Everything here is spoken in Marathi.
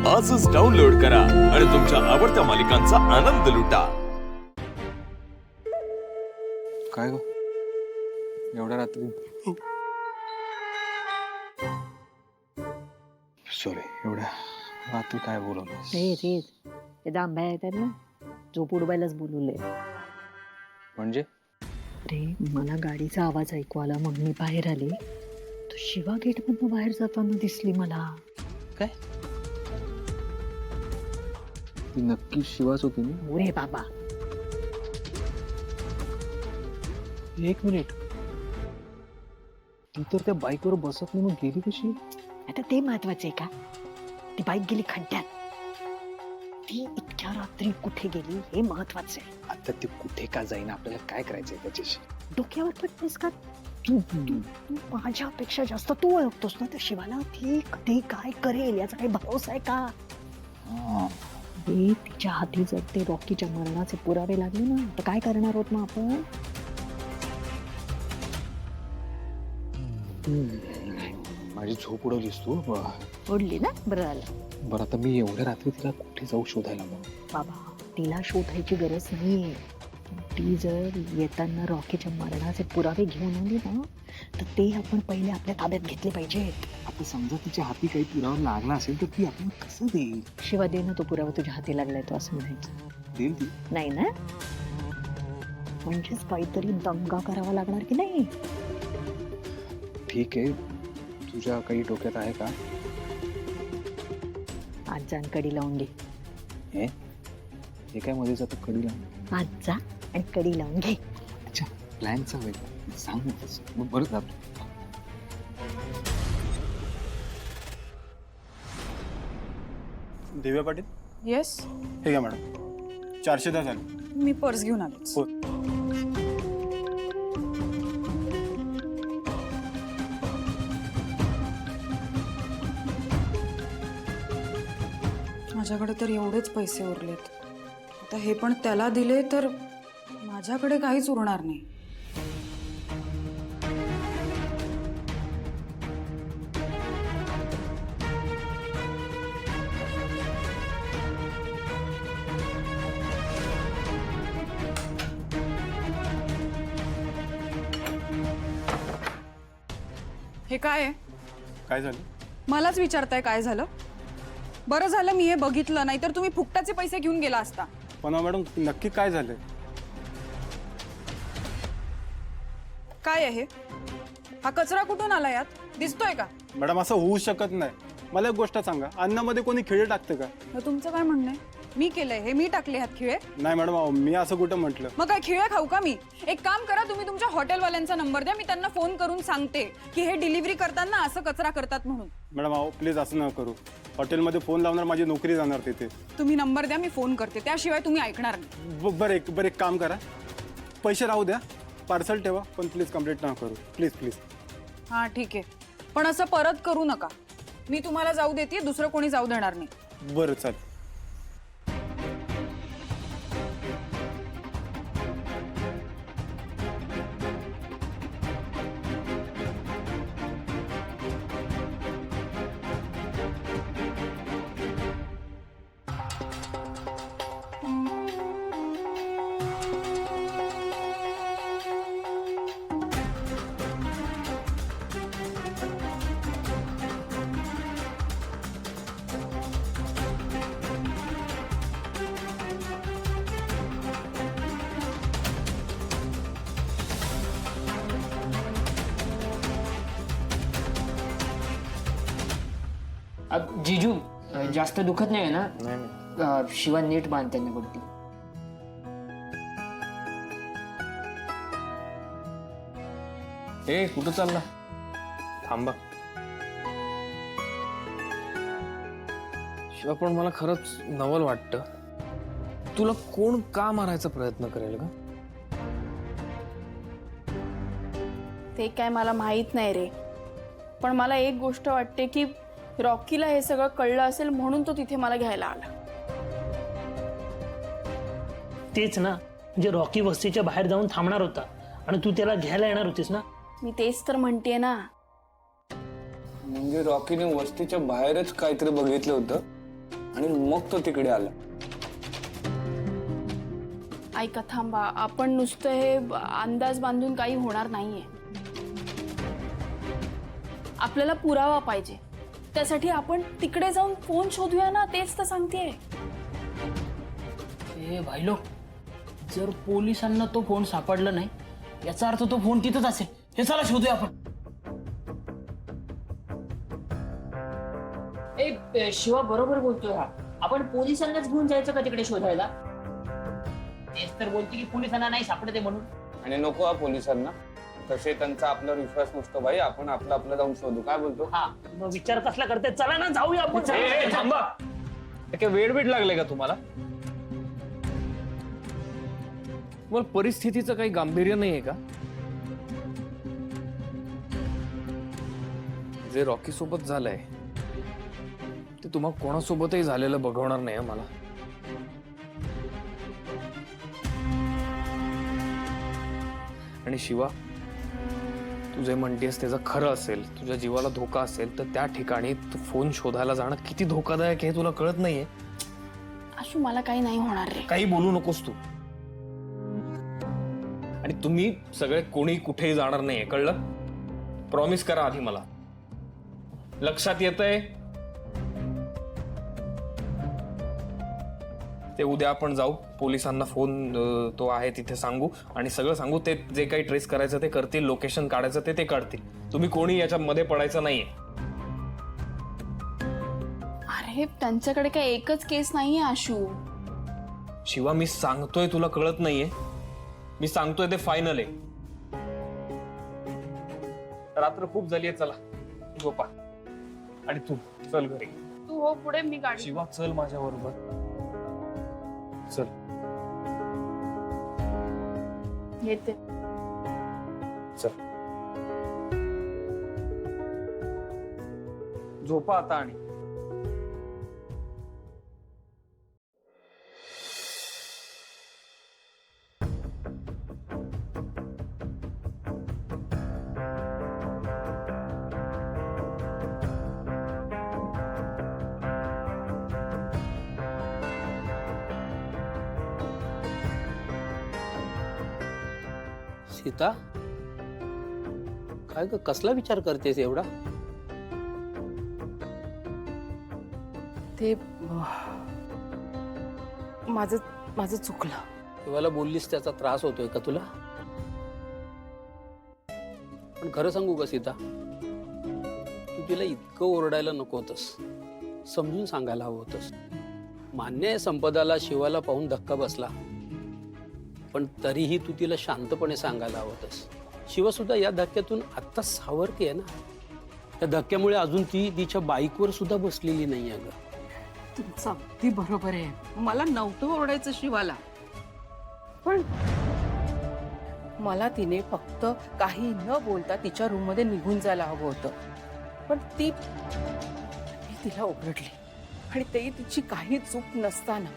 आजच डाउनलोड करा आणि तुमच्या आवडत्या मालिकांचा आनंद लुटा। काय ग एवढ्या रात्री? सॉरी, एवढ्या रात्री काय बोलवलं? ते दांब्या येतात ना, झोप उडवायलाच बोलवलंय. म्हणजे? अरे मला गाडीचा आवाज ऐकू आला, मग मी बाहेर आले तर शिवा गेटमधून बाहेर जाताना दिसली मला. काय? ती नक्की शिवाच होती ना? ओरे बाबा, एक मिनिट, ती तर त्या बाईकवर बसत नाही, मग गेली कशी? आता ते महत्वाचे का? ती बाईक गेली खड्ड्यात, ती इतक्या रात्री कुठे गेली हे महत्वाचे. आता ती कुठे का जाईन, आपल्याला काय करायचंय त्याच्याशी? डोक्यावर पडतेस का? तू माझ्यापेक्षा जास्त तू ओळखतोस ना त्या शिवाला. ती कधी काय करेल याचा काही भरोसा आहे का? तिच्या हाती जर ते रॉकीच्या मरणाचे पुरावे लागले ना, तर काय करणार आहोत मग आपण? माझी झोप उडवलीस तू. ओढली ना, बरं झालं. बरं, आता मी एवढ्या रात्री तिला कुठे जाऊ शोधायला? मग बाबा, तिला शोधायची गरज नाहीये. ती जर येताना रॉकीच्या मरणाचे पुरावे घेऊन आली ना, तर ते आपण पहिले आपल्या ताब्यात घेतले पाहिजेत. आता समजा तिच्या हाती काही पुरावा लागला असेल तर ती आपण कसं देईल? शिवा दे ना तो पुरावा, तुझ्या हाती लागलाय तो, असं म्हणायचं. देईल ती? नाही ना, म्हणजेच काहीतरी दंगा करावा लागणार की नाही. ठीक आहे, तुझ्या काही डोक्यात आहे का? आज जाण कडी लावून घे. हे काय मध्ये जातं कडीला? आज जा आणि कडी लावून घे. अच्छा, प्लॅनचा वेळ सांग ना तसं. मग बरं जातो. दिव्या पाटील, येस, हे घ्या मॅडम, 410 झाले. मी पर्स घेऊन आलेच. हो. माझ्याकडे तर एवढेच पैसे उरलेत. आता हे पण त्याला दिले तर माझ्याकडे काहीच उरणार नाही. हे काय आहे? काय झालं? मलाच विचारताय काय झालं? बरं झालं मी हे बघितलं, नाहीतर तुम्ही फुकटाचे पैसे घेऊन गेला असता. पण मॅडम, नक्की काय झालंय? काय आहे? हा कचरा कुठून आला यात? दिसतोय का? मॅडम, असं होऊ शकत नाही. मला एक गोष्ट सांगा, अन्नामध्ये कोणी खिळे टाकते का? मग तुमचं काय म्हणणं आहे? मी केलंय हे? मी टाकले ह्यात खिळे? नाही मॅडम, मी असं कुठं म्हटलं. मग काय खिळे खाऊ का मी? एक काम करा, तुम्ही तुमच्या हॉटेलवाल्यांचा नंबर द्या, मी त्यांना फोन करून सांगते की हे डिलिव्हरी करताना असं कचरा करतात म्हणून. मॅडम प्लीज असं न करू. हॉटेलमध्ये फोन लावणार, माझी नोकरी जाणार तिथे. तुम्ही नंबर द्या, मी फोन करते, त्याशिवाय तुम्ही ऐकणार नाही. बरं एक काम करा, पैसे राहू द्या, पार्सल ठेवा, पण प्लीज कंप्लेंट न करू. Please please. हां ठीक आहे, पण असं परत करू नका. मी तुम्हाला जाऊ देते, दुसरं कोणी जाऊ देणार नाही. बरं चालेल. अब जीजू जास्त दुखत नाही ना? शिवा नीट बांध त्यांना पडती. ए, कुठं चालला? थांबा. शिवा, पण मला खरंच नवल वाटतं. तुला कोण का मारायचा प्रयत्न करेल का? ते काय मला माहित नाही रे, पण मला एक गोष्ट वाटते की रॉकीला हे सगळं कळलं असेल म्हणून तो तिथे मला घ्यायला आला. तेच ना, म्हणजे रॉकी वस्तीच्या बाहेर जाऊन थांबणार होता आणि तू त्याला घ्यायला येणार होतीस ना. मी तेच तर म्हणतेय ना. म्हणजे रॉकीने वस्तीच्या बाहेरच काहीतरी बघितलं होतं आणि मग तो तिकडे आला. ऐका थांबा, आपण नुसतं हे अंदाज बांधून काही होणार नाहीये. आपल्याला पुरावा पाहिजे. त्यासाठी आपण तिकडे जाऊन फोन शोधूया ना, तेच तर सांगतेय. ए भाईलो, जर पोलिसांना तो फोन सापडला नाही याचा अर्थ तो फोन तिथंच असेल. हे चला शोधूया आपण. ए शिवा बरोबर बोलतोय हा. आपण पोलिसांनाच घेऊन जायचं का तिकडे शोधायला? तेच तर बोलते की पोलिसांना नाही सापडते म्हणून. आणि नको पोलिसांना, तसे त्यांचा आपल्यावर विश्वास नसतो भाई. आपण आपलं जाऊन शोधू. काय बोलतो? हा मग विचार कसला करते, चला ना जाऊया आपण. थांबा. काय वेळ बीड लागले का तुम्हाला? तुम्हाला परिस्थितीचं काही गांभीर्य नाहीये का? जे रॉकी सोबत झालंय ते तुम्हा कोणासोबतही झालेलं बघवणार नाही मला. आणि शिवा, तू जे म्हणतेस त्याचं खरं असेल, तुझ्या जीवाला धोका असेल, तर त्या ठिकाणी तू फोन शोधायला जाणं किती धोकादायक हे तुला कळत नाहीये? आशू, मला काही नाही होणार रे. काही बोलू नकोस तू. आणि तुम्ही सगळे कोणी कुठेही जाणार नाहीये, कळलं? प्रॉमिस करा आधी मला. लक्षात येतंय? ते उद्या आपण जाऊ, पोलिसांना फोन तो आहे तिथे सांगू आणि सगळं सांगू. ते जे काही ट्रेस करायचं ते करतील, लोकेशन काढायचं ते काढतील. तुम्ही कोणी याच्यामध्ये पडायचं नाहीये. अरे त्यांच्याकडे काय एकच केस नाहीये आशू. शिवा, मी सांगतोय तुला कळत नाहीये. मी सांगतोय ते फायनल आहे. रात्र खूप झालीये, चला झोपा. आणि तू चल घरी. तू हो पुढे, मी गाडी. शिवा चल माझ्या बरोबर, चल. येते. चल झोपा आता. आणि सीता, काय ग, कसला विचार करतेस एवढा? ते माझं चुकलं. शिवाला बोललीस त्याचा त्रास होतोय का तुला? पण खरं सांगू का सीता, तू तिला इतकं ओरडायला नको होतंस. समजून सांगायला हवं होतंस. मान्य आहे संपदाला शिवाला पाहून धक्का बसला, पण तरीही तू तिला शांतपणे सांगायला हवं होतंस. शिवा सुद्धा या धक्क्यातून आत्ता सावरते आहे ना. त्या धक्क्यामुळे अजून ती तिच्या बाईकवर सुद्धा बसलेली नाही आहे ग. तुमचं अगदी बरोबर आहे. मला नव्हतं ओरडायचं शिवाला, पण मला तिने फक्त काही न बोलता तिच्या रूम मध्ये निघून जायला हवं होतं. पण मी तिला ओरडले आणि ते तिची काही चूक नसताना